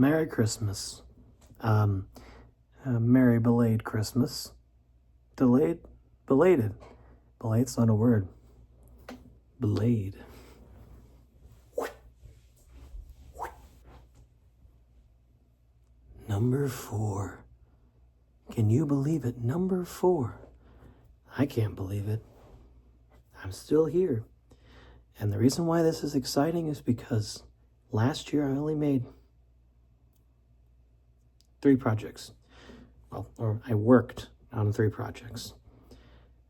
Merry Christmas. Merry belated Christmas. Delayed? Belated. Belated's not a word. Blade. Number 4. Can you believe it? Number 4. I can't believe it. I'm still here. And the reason why this is exciting is because last year I only made 3 projects. Well, or I worked on 3 projects.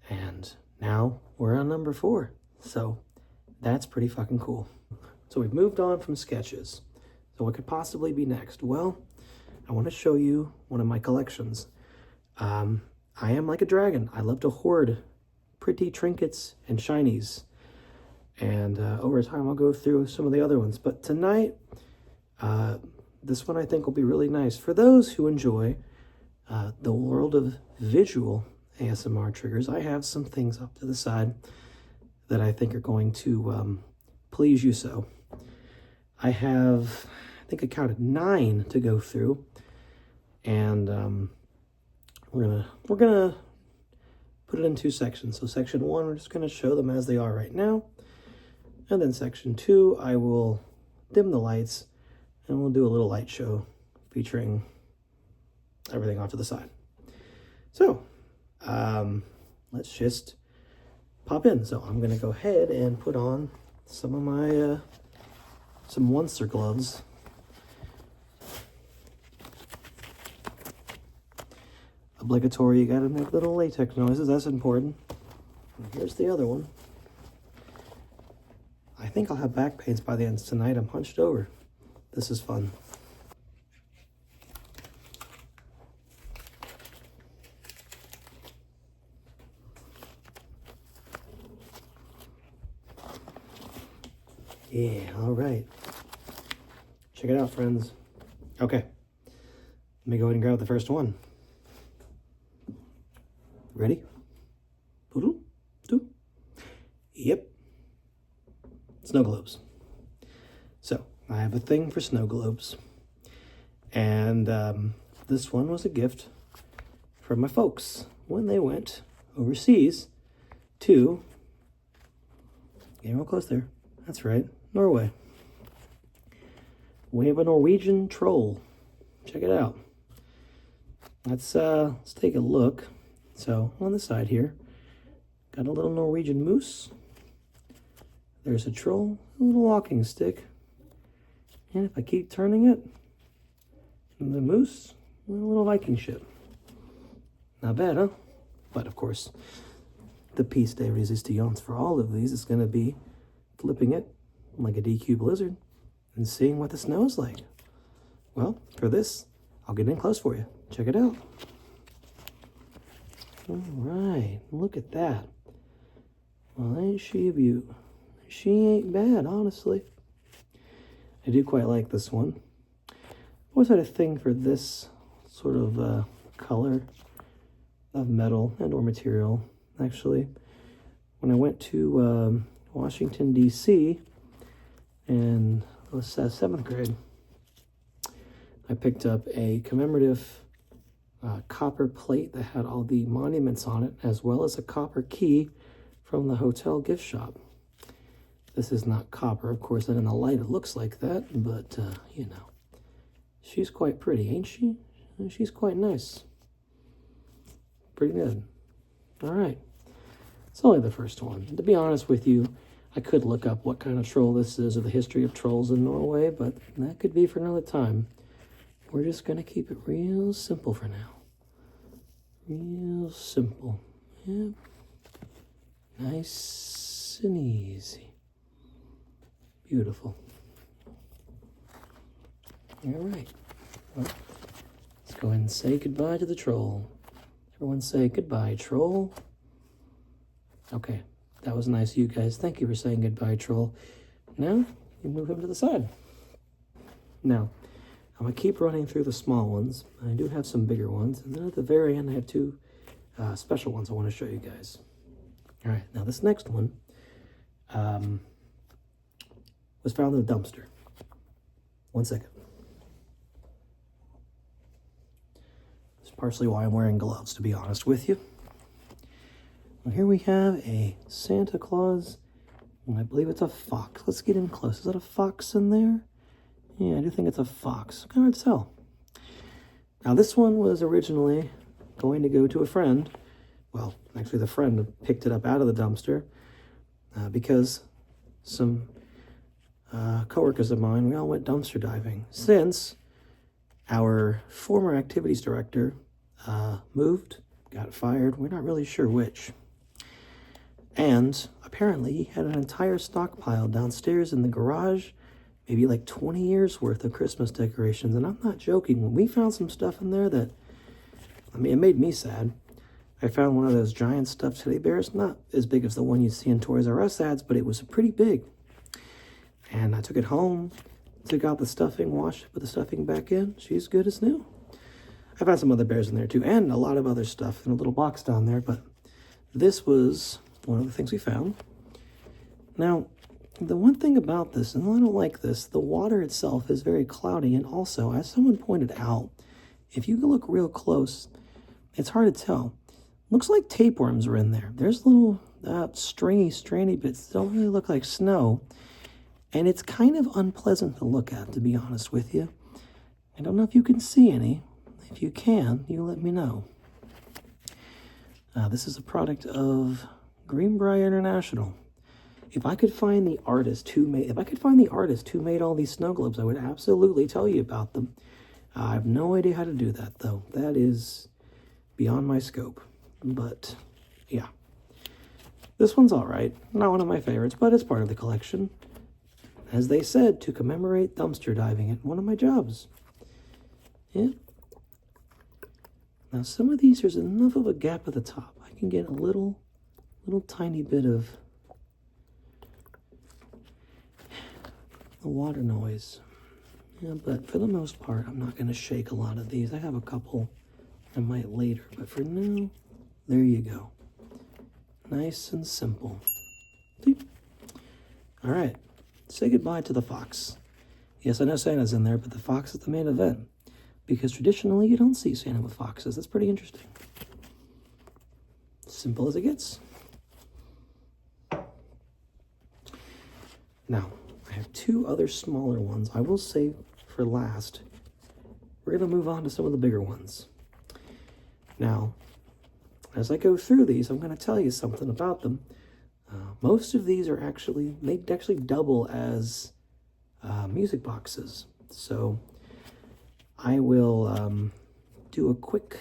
And now we're on number 4. So that's pretty fucking cool. So we've moved on from sketches. So what could possibly be next? Well, I want to show you one of my collections. I am like a dragon. I love to hoard pretty trinkets and shinies. And over time, I'll go through some of the other ones. But tonight, this one I think will be really nice. For those who enjoy the world of visual ASMR triggers, I have some things up to the side that I think are going to please you so. I think I counted 9 to go through. And we're gonna put it in 2 sections. So section 1, we're just gonna show them as they are right now. And then section 2, I will dim the lights and we'll do a little light show featuring everything off to the side. So let's just pop in. So I'm gonna go ahead and put on some of my some Oncer gloves. Obligatory, you gotta make little latex noises, that's important. And here's the other one. I think I'll have back pains by the end of tonight. I'm hunched over. This is fun. Yeah, all right. Check it out, friends. Okay, let me go ahead and grab the first one. Ready? Yep. Snow globes. So, I have a thing for snow globes. And this one was a gift from my folks when they went overseas to, get real close there, that's right, Norway. We have a Norwegian troll. Check it out. Let's take a look. So on the side here, got a little Norwegian moose. There's a troll, a little walking stick. And if I keep turning it, the moose, a little Viking ship. Not bad, huh? But of course, the piece de resistance for all of these is going to be flipping it like a DQ Blizzard and seeing what the snow is like. Well, for this, I'll get in close for you. Check it out. All right, look at that. Well, ain't she a beaut? She ain't bad, honestly. I do quite like this one. I always had a thing for this sort of color of metal and or material. Actually, when I went to Washington, D.C. in the 7th grade, I picked up a commemorative copper plate that had all the monuments on it, as well as a copper key from the hotel gift shop. This is not copper, of course, and in the light it looks like that, but, you know, she's quite pretty, ain't she? She's quite nice. Pretty good. All right. It's only the first one. To be honest with you, I could look up what kind of troll this is or the history of trolls in Norway, but that could be for another time. We're just going to keep it real simple for now. Real simple. Yep. Nice and easy. Beautiful. All right. Well, let's go ahead and say goodbye to the troll. Everyone say goodbye, troll. Okay, that was nice of you guys. Thank you for saying goodbye, troll. Now, you move him to the side. Now, I'm going to keep running through the small ones. I do have some bigger ones. And then at the very end, I have 2 special ones I want to show you guys. All right, now this next one was found in a dumpster. 1 second. partially why I'm wearing gloves, to be honest with you. Well, here we have a Santa Claus, and I believe it's a fox. Let's get in close. Is that a fox in there? Yeah, I do think it's a fox. Kind of hard to tell. Now, this one was originally going to go to a friend. Well, actually, the friend picked it up out of the dumpster because some coworkers of mine, we all went dumpster diving. Since our former activities director moved, got fired, we're not really sure which. And apparently he had an entire stockpile downstairs in the garage, maybe like 20 years worth of Christmas decorations. And I'm not joking, when we found some stuff in there that, I mean, it made me sad. I found one of those giant stuffed teddy bears, not as big as the one you see in Toys R Us ads, but it was pretty big. And I took it home, took out the stuffing, washed it, put the stuffing back in. She's good as new. I found some other bears in there too, and a lot of other stuff in a little box down there, but this was one of the things we found. Now, the one thing about this, and I don't like this, the water itself is very cloudy, and also, as someone pointed out, if you look real close, it's hard to tell. Looks like tapeworms are in there. There's little stringy bits that don't really look like snow, and it's kind of unpleasant to look at, to be honest with you. I don't know if you can see any. If you can, you let me know. This is a product of Greenbrier International. If I could find the artist who made all these snow globes, I would absolutely tell you about them. I have no idea how to do that, though. That is beyond my scope. But yeah, this one's all right. Not one of my favorites, but it's part of the collection. As they said, to commemorate dumpster diving at one of my jobs. Yeah. Now, some of these, there's enough of a gap at the top. I can get a little tiny bit of the water noise. Yeah, but for the most part, I'm not going to shake a lot of these. I have a couple I might later, but for now, there you go. Nice and simple. All right, say goodbye to the fox. Yes, I know Santa's in there, but the fox is the main event. Because traditionally, you don't see Santa with foxes. That's pretty interesting. Simple as it gets. Now, I have two other smaller ones I will save for last. We're going to move on to some of the bigger ones. Now, as I go through these, I'm going to tell you something about them. Most of these are they actually double as music boxes. So I will do a quick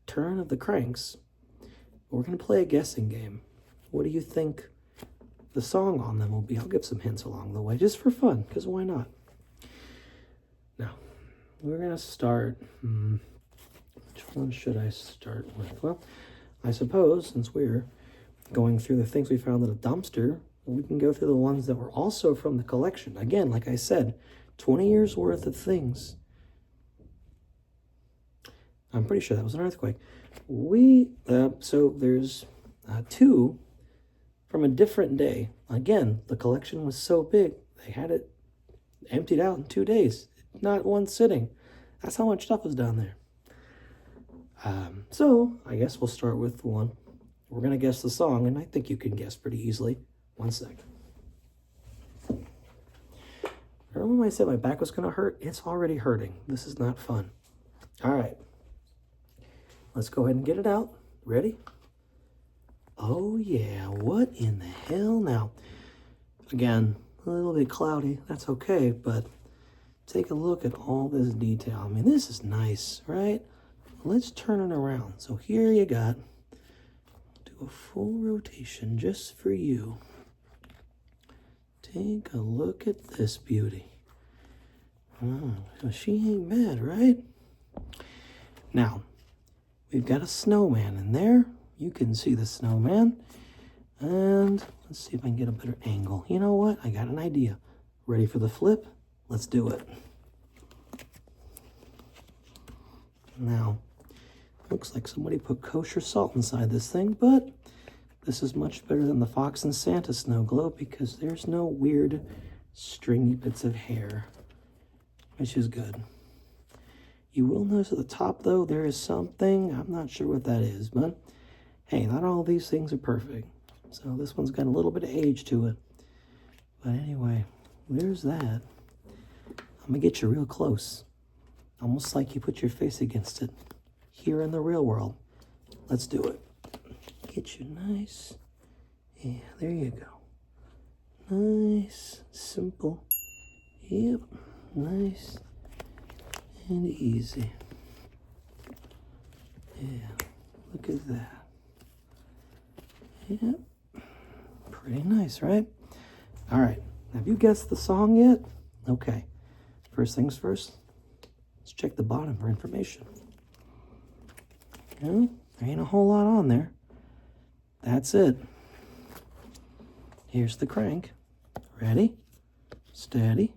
turn of the cranks. We're going to play a guessing game. What do you think the song on them will be? I'll give some hints along the way, just for fun, because why not? Now, we're going to start... which one should I start with? Well, I suppose, since we're going through the things we found at a dumpster, we can go through the ones that were also from the collection. Again, like I said, 20 years worth of things. I'm pretty sure that was an earthquake. So there's two from a different day. Again, the collection was so big, they had it emptied out in 2 days. Not one sitting. That's how much stuff was down there. So I guess we'll start with one. We're going to guess the song, and I think you can guess pretty easily. 1 second. Remember when I said my back was going to hurt? It's already hurting. This is not fun. All right. Let's go ahead and get it out. Ready? Oh, yeah. What in the hell? Now, again, a little bit cloudy. That's okay, but take a look at all this detail. I mean, this is nice, right? Let's turn it around. So here you got, do a full rotation just for you. Take a look at this beauty. Oh, she ain't bad, right? Now, we've got a snowman in there. You can see the snowman. And let's see if I can get a better angle. You know what? I got an idea. Ready for the flip? Let's do it. Now, looks like somebody put kosher salt inside this thing, but this is much better than the Fox and Santa snow globe because there's no weird stringy bits of hair, which is good. You will notice at the top, though, there is something. I'm not sure what that is, but hey, not all these things are perfect. So this one's got a little bit of age to it. But anyway, there's that. I'm going to get you real close. Almost like you put your face against it. Here in the real world. Let's do it. Get you nice. Yeah, there you go. Nice, simple. Yep, nice and easy. Yeah, look at that. Yep, pretty nice, right? All right, have you guessed the song yet? Okay, first things first, let's check the bottom for information. There ain't a whole lot on there. That's it. Here's the crank. Ready? Steady.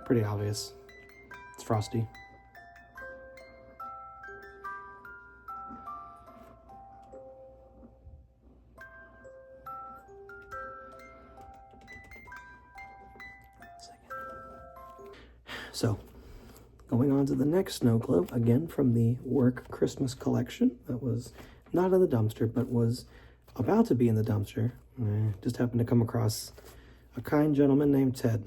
Pretty obvious. It's Frosty. So, going on to the next snow globe, again from the work Christmas collection that was not in the dumpster, but was about to be in the dumpster. I just happened to come across a kind gentleman named Ted.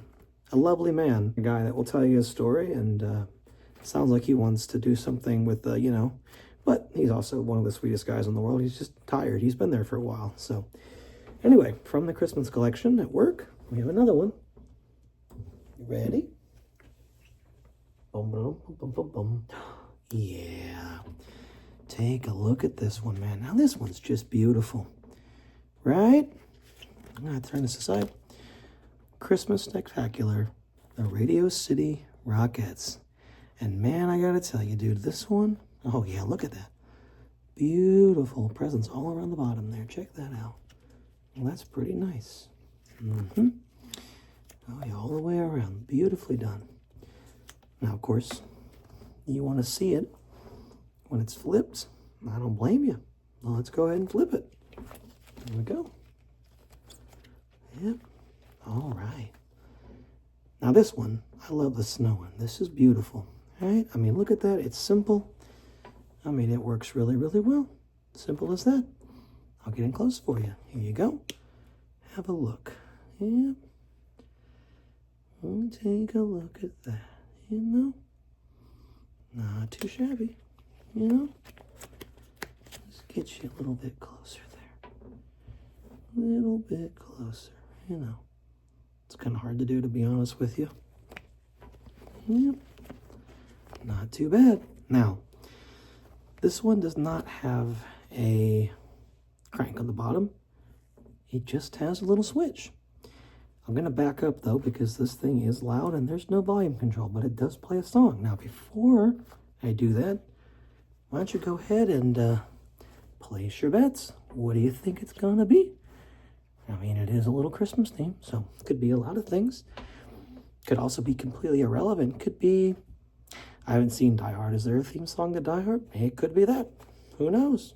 A lovely man, a guy that will tell you a story, and sounds like he wants to do something with, but he's also one of the sweetest guys in the world. He's just tired. He's been there for a while. So, anyway, from the Christmas collection at work, we have another one. You ready? Boom, boom, boom, boom, boom. Yeah. Take a look at this one, man. Now, this one's just beautiful. Right? I'm going to turn this aside. Christmas Spectacular, the Radio City Rockettes. And man, I gotta tell you, dude, this one, oh yeah, look at that. Beautiful presents all around the bottom there. Check that out. Well, that's pretty nice. Oh yeah, all the way around. Beautifully done. Now, of course, you want to see it when it's flipped. I don't blame you. Well, let's go ahead and flip it. There we go. Yep. All right. Now this one, I love the snow one. This is beautiful, right? I mean, look at that. It's simple. I mean, it works really, really well. Simple as that. I'll get in close for you. Here you go. Have a look. Yep. Oh, take a look at that. Not too shabby. Just get you a little bit closer there. A little bit closer. It's kind of hard to do, to be honest with you. Yep. Not too bad. Now, this one does not have a crank on the bottom. It just has a little switch. I'm going to back up, though, because this thing is loud and there's no volume control, but it does play a song. Now, before I do that, why don't you go ahead and place your bets. What do you think it's going to be? I mean, it is a little Christmas theme, so it could be a lot of things. Could also be completely irrelevant. Could be, I haven't seen Die Hard. Is there a theme song to Die Hard? It could be that. Who knows?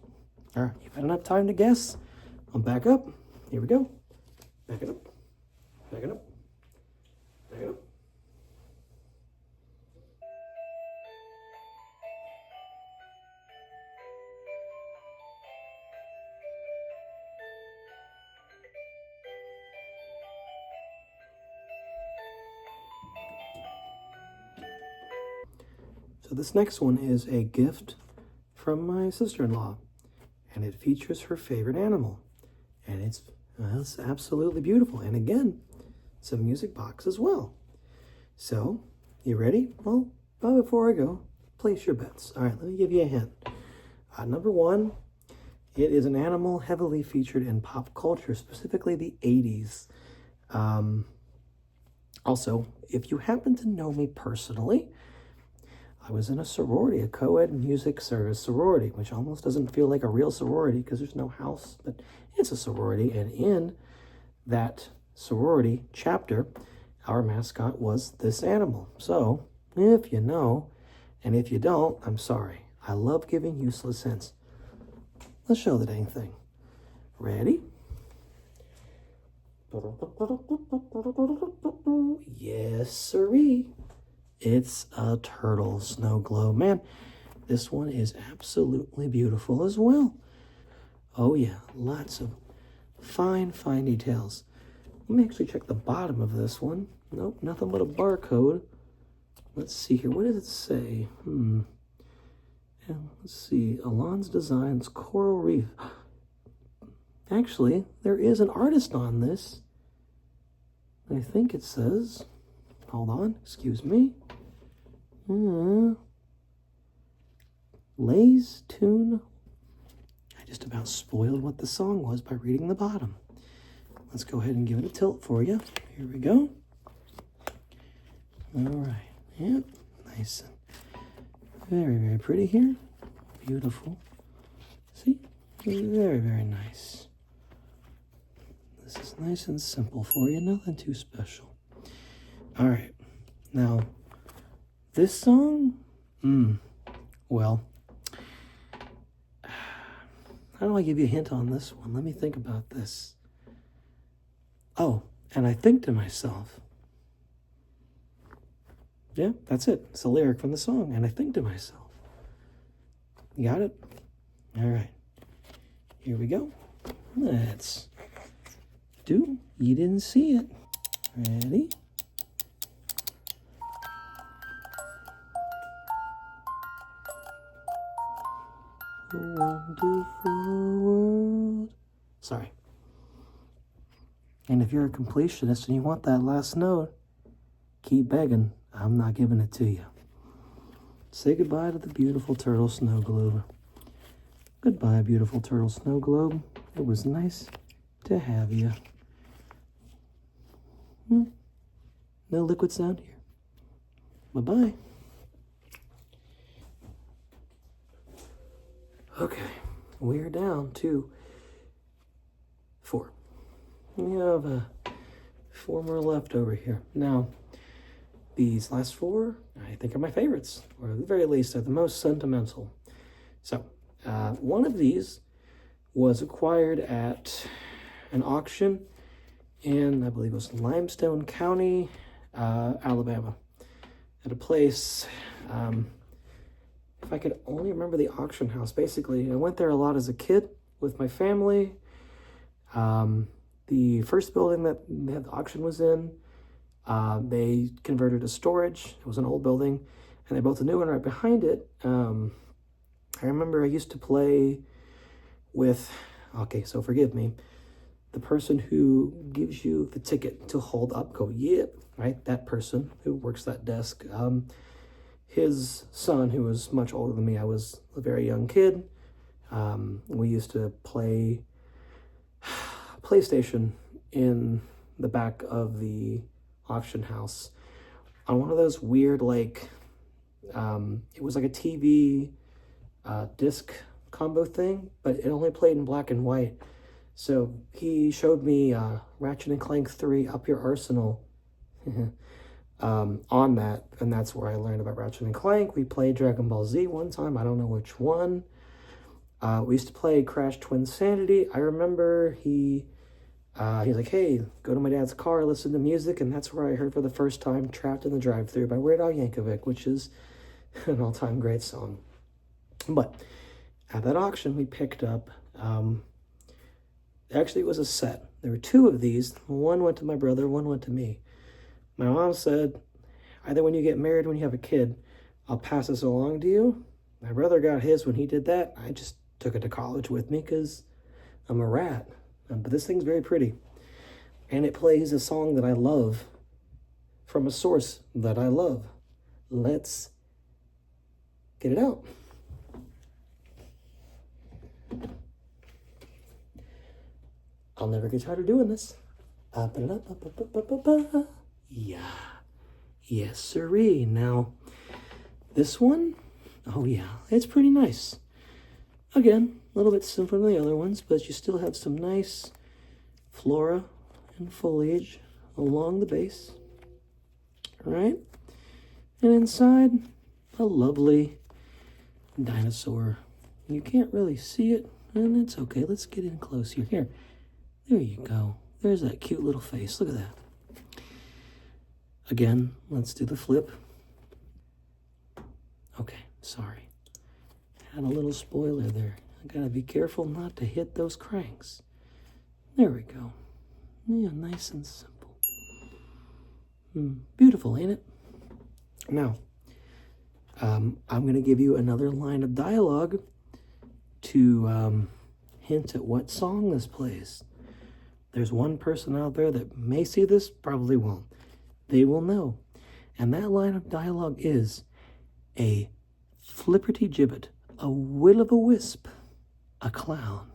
All right, you've had enough time to guess. I'll back up. Here we go. Back it up. Back it up. Back it up. So this next one is a gift from my sister-in-law, and it features her favorite animal, and it's absolutely beautiful. And again, it's a music box as well. So, you ready? Well, before I go, place your bets. All right, let me give you a hint. Number one, it is an animal heavily featured in pop culture, specifically the 80s. Also, if you happen to know me personally, I was in a sorority, a co-ed music service sorority, which almost doesn't feel like a real sorority because there's no house, but it's a sorority. And in that sorority chapter, our mascot was this animal. So If you know, and if you don't, I'm sorry. I love giving useless hints. Let's show the dang thing. Ready? Yes, sirree. It's a turtle snow globe. Man, this one is absolutely beautiful as well. Oh yeah, lots of fine, fine details. Let me actually check the bottom of this one. Nope, nothing but a barcode. Let's see here. What does it say? Yeah, let's see. Alon's Designs Coral Reef. Actually, there is an artist on this. I think it says, hold on, excuse me. Lay's Tune. I just about spoiled what the song was by reading the bottom. Let's go ahead and give it a tilt for you. Here we go. All right. Yep. Nice. Very, very pretty here. Beautiful. See? Very, very nice. This is nice and simple for you. Nothing too special. All right. Now, this song, well, how do I give you a hint on this one? Let me think about this. Oh, and I think to myself, yeah, that's it. It's a lyric from the song, and I think to myself. You got it? All right. Here we go. Let's do You Didn't See It. Ready? A wonderful world. Sorry. And if you're a completionist and you want that last note, keep begging. I'm not giving it to you. Say goodbye to the beautiful turtle snow globe. Goodbye, beautiful turtle snow globe. It was nice to have you. No liquid sound here. Bye-bye. Okay, we're down to 4. We have 4 more left over here. Now, these last 4, I think, are my favorites, or at the very least, are the most sentimental. So, one of these was acquired at an auction in, I believe it was Limestone County, Alabama, at a place, if I could only remember the auction house. Basically, I went there a lot as a kid with my family. The first building that the auction was in, they converted to storage. It was an old building, and they built a new one right behind it. I remember I used to play with, okay, so forgive me, the person who gives you the ticket to hold up, go, yep, right? That person who works that desk. His son, who was much older than me, I was a very young kid. We used to play PlayStation in the back of the auction house on one of those weird, like, it was like a TV disc combo thing, but it only played in black and white. So he showed me Ratchet and Clank 3 Up Your Arsenal on that, and that's where I learned about Ratchet and Clank. We played Dragon Ball Z one time, I don't know which one. We used to play Crash Twinsanity. I remember he's like, hey, go to my dad's car, listen to music, and that's where I heard for the first time Trapped in the Drive-Thru by Weird Al Yankovic, which is an all-time great song. But at that auction, we picked up, actually it was a set. There were 2 of these. One went to my brother, one went to me. My mom said, either when you get married, when you have a kid, I'll pass this along to you. My brother got his when he did that. I just took it to college with me because I'm a rat. But this thing's very pretty. And it plays a song that I love from a source that I love. Let's get it out. I'll never get tired of doing this. Yeah. Yes, sirree. Now, this one, oh yeah, it's pretty nice. Again, a little bit simpler than the other ones, but you still have some nice flora and foliage along the base. All right? And inside, a lovely dinosaur. You can't really see it, and it's okay. Let's get in close here. Here, there you go. There's that cute little face. Look at that. Again, let's do the flip. Okay, sorry. Had a little spoiler there. I gotta be careful not to hit those cranks. There we go. Yeah, nice and simple. Beautiful, ain't it? Now, I'm going to give you another line of dialogue to hint at what song this plays. There's one person out there that may see this, probably won't. They will know. And that line of dialogue is a flipperty-gibbet, a will-o'-the-wisp, a clown.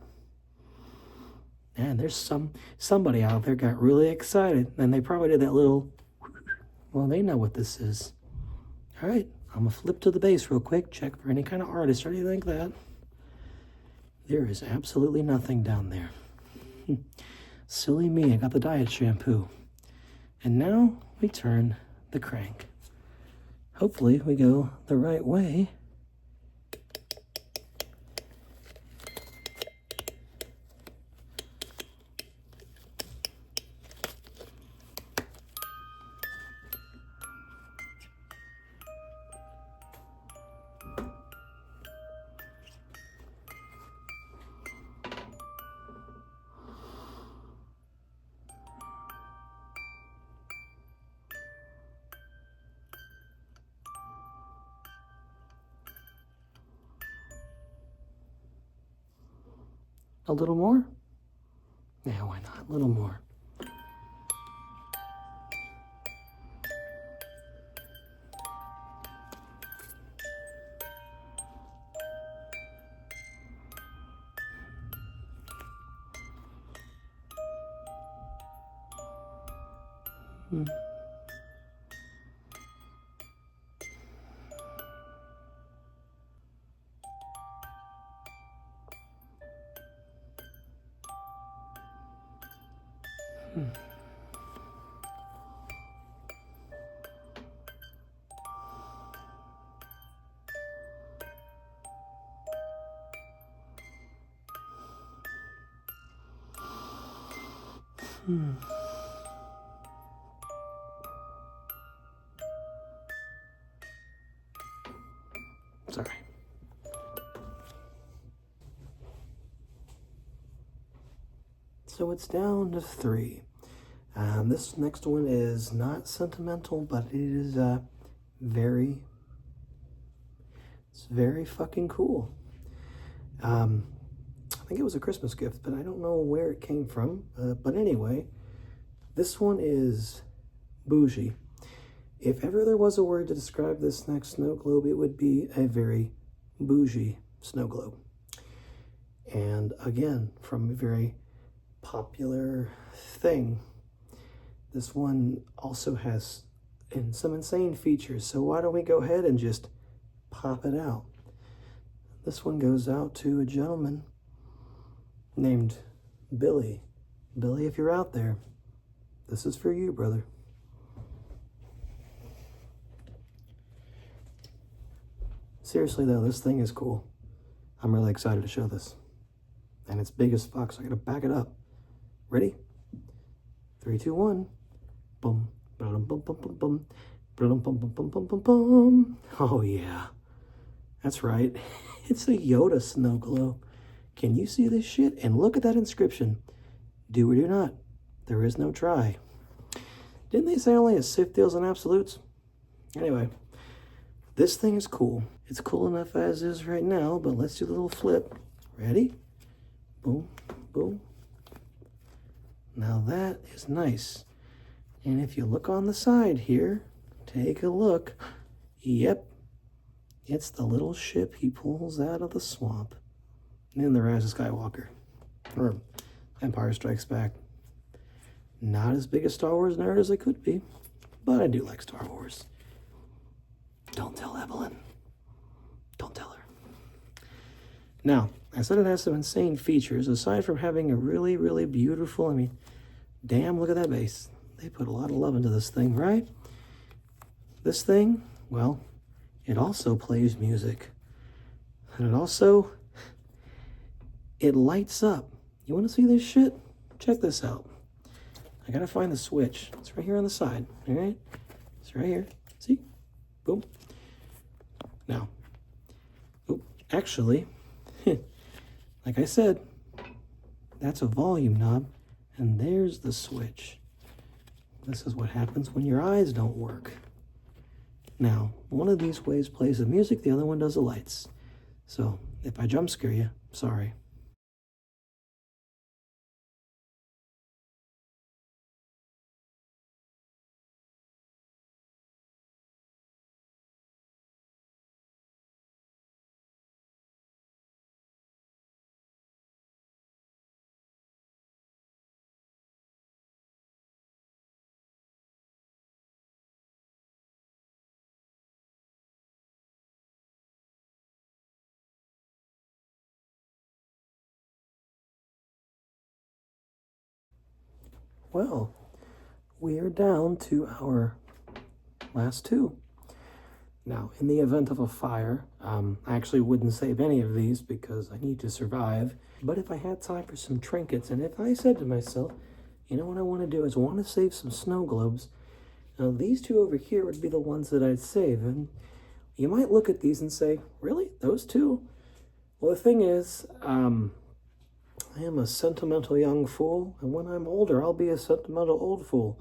And there's somebody out there got really excited, and they probably did that little, well, they know what this is. All right, I'm going to flip to the base real quick, check for any kind of artist or anything like that. There is absolutely nothing down there. Silly me, I got the diet shampoo. And now we turn the crank. Hopefully we go the right way. A little more? Yeah, why not? A little more. Sorry. So it's down to 3. This next one is not sentimental, but it is it's very fucking cool. I think it was a Christmas gift, but I don't know where it came from. But anyway, this one is bougie. If ever there was a word to describe this next snow globe, it would be a very bougie snow globe. And again, from a very popular thing. This one also has some insane features, so why don't we go ahead and just pop it out. This one goes out to a gentleman named Billy. Billy, if you're out there, this is for you, brother. Seriously though, this thing is cool. I'm really excited to show this. And it's big as fuck, so I gotta back it up. Ready? 3, 2, 1. Boom. Bum, bum, bum, bum, bum. Bum, bum, bum, bum, bum, bum, bum. Oh yeah. That's right. It's a Yoda snow globe. Can you see this shit? And look at that inscription. Do or do not. There is no try. Didn't they say only a Sith deals in absolutes? Anyway, this thing is cool. It's cool enough as is right now, but let's do the little flip. Ready? Boom, boom. Now that is nice. And if you look on the side here, take a look. Yep, it's the little ship he pulls out of the swamp in The Rise of Skywalker, or Empire Strikes Back. Not as big a Star Wars nerd as I could be, but I do like Star Wars. Don't tell Evelyn. Don't tell her. Now, I said it has some insane features, aside from having a really, really beautiful, I mean, damn, look at that base. They put a lot of love into this thing, right? This thing well, it also plays music. And it lights up. You want to see this shit? Check this out. I gotta find the switch. It's right here on the side, all right? It's right here. See? Boom. Now, actually, like I said, that's a volume knob, and there's the switch. This is what happens when your eyes don't work. Now, one of these ways plays the music, the other one does the lights. So, if I jump scare you, sorry. Well, we are down to our last two. Now, in the event of a fire, I actually wouldn't save any of these because I need to survive. But if I had time for some trinkets, and if I said to myself, you know what I want to do is I want to save some snow globes, now these two over here would be the ones that I'd save. And you might look at these and say, really? Those two? Well, the thing is, I am a sentimental young fool, and when I'm older, I'll be a sentimental old fool.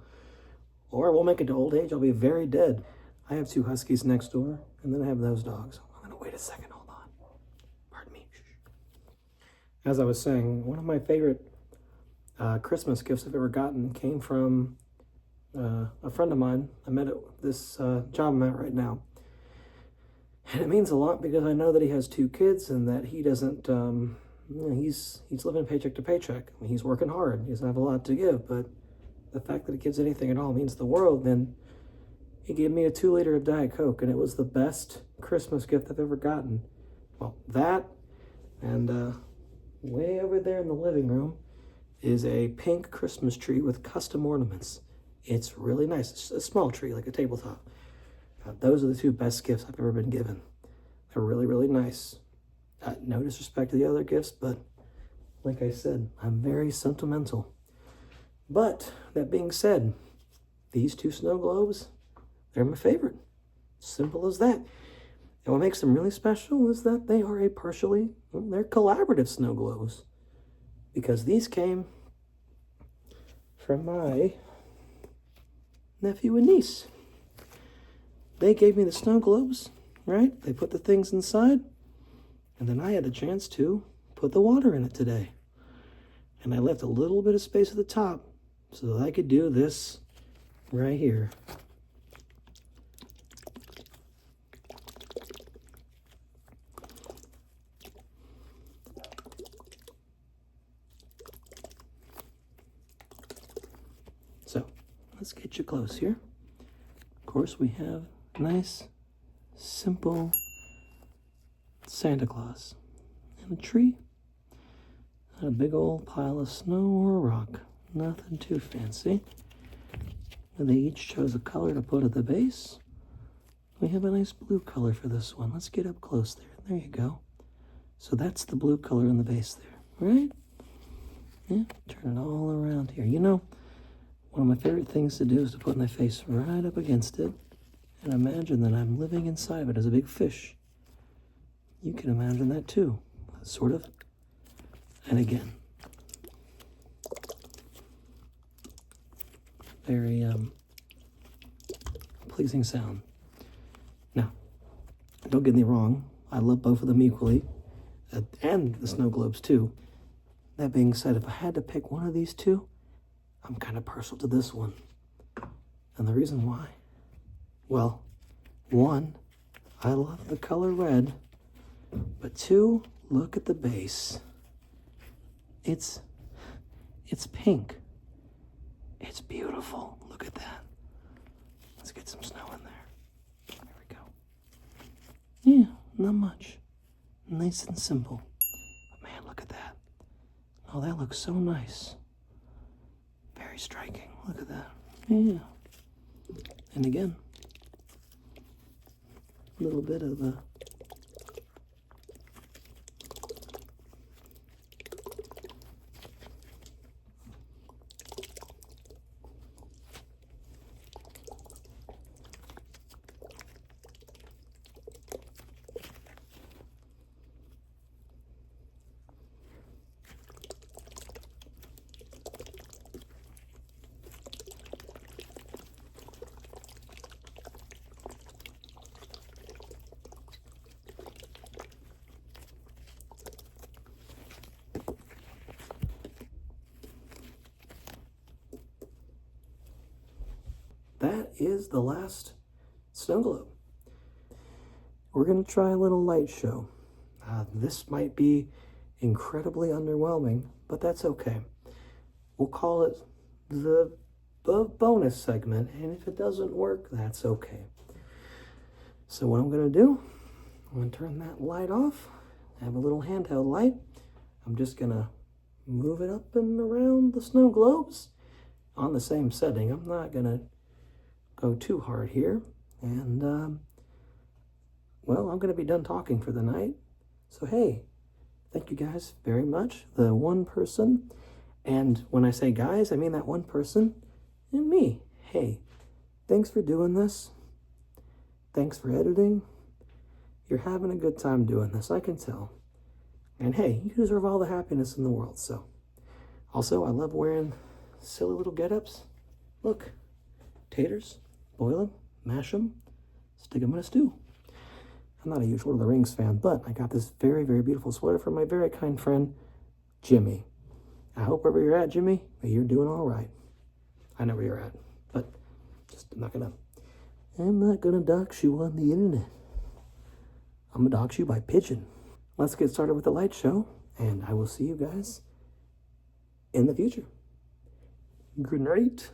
Or I won't make it to old age, I'll be very dead. I have two huskies next door, and then I have those dogs. I'm gonna wait a second, hold on. Pardon me. As I was saying, one of my favorite Christmas gifts I've ever gotten came from a friend of mine. I met at this job I'm at right now. And it means a lot because I know that he has two kids and that he doesn't, he's living paycheck to paycheck. I mean, he's working hard. He doesn't have a lot to give, but the fact that he gives anything at all means the world. Then he gave me a 2-liter of Diet Coke, and it was the best Christmas gift I've ever gotten. Well, that, and way over there in the living room is a pink Christmas tree with custom ornaments. It's really nice. It's a small tree, like a tabletop. Those are the two best gifts I've ever been given. They're really, really nice. No disrespect to the other gifts, but like I said, I'm very sentimental. But that being said, these two snow globes, they're my favorite. Simple as that. And what makes them really special is that they are they're collaborative snow globes. Because these came from my nephew and niece. They gave me the snow globes, right? They put the things inside, and then I had a chance to put the water in it today. And I left a little bit of space at the top so that I could do this right here. So, let's get you close here. Of course, we have nice, simple Santa Claus and a tree and a big old pile of snow or a rock. Nothing too fancy. And they each chose a color to put at the base. We have a nice blue color for this one. Let's get up close there. There you go. So that's the blue color in the base there, right? Yeah, turn it all around here. You know, one of my favorite things to do is to put my face right up against it and imagine that I'm living inside of it as a big fish. You can imagine that too, sort of. And again, very pleasing sound. Now, don't get me wrong, I love both of them equally, and the snow globes too. That being said, if I had to pick one of these two, I'm kind of partial to this one. And the reason why? Well, one, I love the color red, but two, look at the base. It's pink. It's beautiful. Look at that. Let's get some snow in there. There we go. Yeah, not much. Nice and simple. But man, look at that. Oh, that looks so nice. Very striking. Look at that. Yeah. And again, little bit of the that is the last snow globe. We're going to try a little light show. This might be incredibly underwhelming, but that's okay. We'll call it the bonus segment, and if it doesn't work, that's okay. So what I'm going to do, I'm going to turn that light off. I have a little handheld light. I'm just going to move it up and around the snow globes on the same setting. I'm not going to go too hard here. And, well, I'm going to be done talking for the night. So, hey, thank you guys very much. The one person, and when I say guys, I mean that one person and me. Hey, thanks for doing this. Thanks for editing. You're having a good time doing this, I can tell. And hey, you deserve all the happiness in the world, so. Also, I love wearing silly little get-ups. Look, taters, boil them, mash them, stick them in a stew. I'm not a huge Lord of the Rings fan, but I got this very, very beautiful sweater from my very kind friend, Jimmy. I hope wherever you're at, Jimmy, that you're doing all right. I know where you're at, but just I'm not gonna dox you on the internet. I'm gonna dox you by pigeon. Let's get started with the light show, and I will see you guys in the future. Good night.